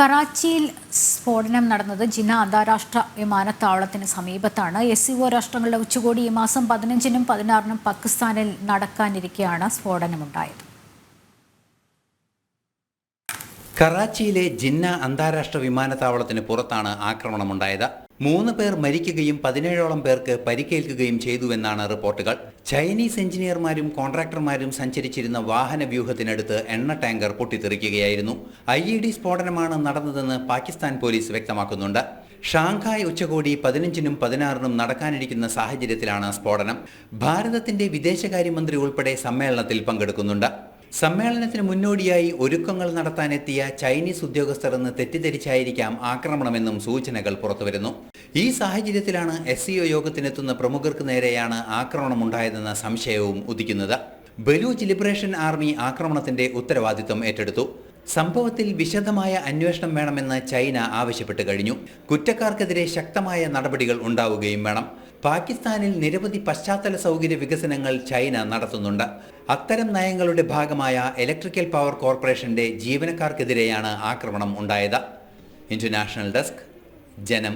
കറാച്ചിയിൽ സ്ഫോടനം നടന്നത് ജിന്ന അന്താരാഷ്ട്ര വിമാനത്താവളത്തിന് സമീപത്താണ്. SCO രാഷ്ട്രങ്ങളുടെ ഉച്ചകോടി ഈ മാസം 15-നും 16-നും പാകിസ്ഥാനിൽ നടക്കാനിരിക്കെയാണ് സ്ഫോടനമുണ്ടായത്. കറാച്ചിയിലെ ജിന്ന അന്താരാഷ്ട്ര വിമാനത്താവളത്തിന് പുറത്താണ് ആക്രമണമുണ്ടായത്. 3 പേർ മരിക്കുകയും 17ഓളം പേർക്ക് പരിക്കേൽക്കുകയും ചെയ്തുവെന്നാണ് റിപ്പോർട്ടുകൾ. ചൈനീസ് എഞ്ചിനീയർമാരും കോൺട്രാക്ടർമാരും സഞ്ചരിച്ചിരുന്ന വാഹന വ്യൂഹത്തിനടുത്ത് എണ്ണ ടാങ്കർ പൊട്ടിത്തെറിക്കുകയായിരുന്നു. IED സ്ഫോടനമാണ് നടന്നതെന്ന് പാകിസ്ഥാൻ പോലീസ് വ്യക്തമാക്കുന്നുണ്ട്. ഷാങ്ഹായ് ഉച്ചകോടി 15-നും 16-നും നടക്കാനിരിക്കുന്ന സാഹചര്യത്തിലാണ് സ്ഫോടനം. ഭാരതത്തിന്റെ വിദേശകാര്യമന്ത്രി ഉൾപ്പെടെ സമ്മേളനത്തിൽ പങ്കെടുക്കുന്നുണ്ട്. സമ്മേളനത്തിന് മുന്നോടിയായി ഒരുക്കങ്ങൾ നടത്താനെത്തിയ ചൈനീസ് ഉദ്യോഗസ്ഥർ എന്ന് തെറ്റിദ്ധരിച്ചായിരിക്കാം ആക്രമണമെന്നും സൂചനകൾ പുറത്തുവരുന്നു. ഈ സാഹചര്യത്തിലാണ് SCO യോഗത്തിനെത്തുന്ന പ്രമുഖർക്ക് നേരെയാണ് ആക്രമണമുണ്ടായതെന്ന സംശയവും ഉദിക്കുന്നത്. ബലൂച്ച് ലിബറേഷൻ ആർമി ആക്രമണത്തിന്റെ ഉത്തരവാദിത്വം ഏറ്റെടുത്തു. സംഭവത്തിൽ വിശദമായ അന്വേഷണം വേണമെന്ന് ചൈന ആവശ്യപ്പെട്ടു കഴിഞ്ഞു. കുറ്റക്കാർക്കെതിരെ ശക്തമായ നടപടികൾ ഉണ്ടാവുകയും വേണം. പാകിസ്ഥാനിൽ നിരവധി പശ്ചാത്തല സൗകര്യ വികസനങ്ങൾ ചൈന നടത്തുന്നുണ്ട്. അത്തരം നയങ്ങളുടെ ഭാഗമായ ഇലക്ട്രിക്കൽ പവർ കോർപ്പറേഷന്റെ ജീവനക്കാർക്കെതിരെയാണ് ആക്രമണം ഉണ്ടായത്. ഇന്റർനാഷണൽ ഡെസ്ക്, ജനം.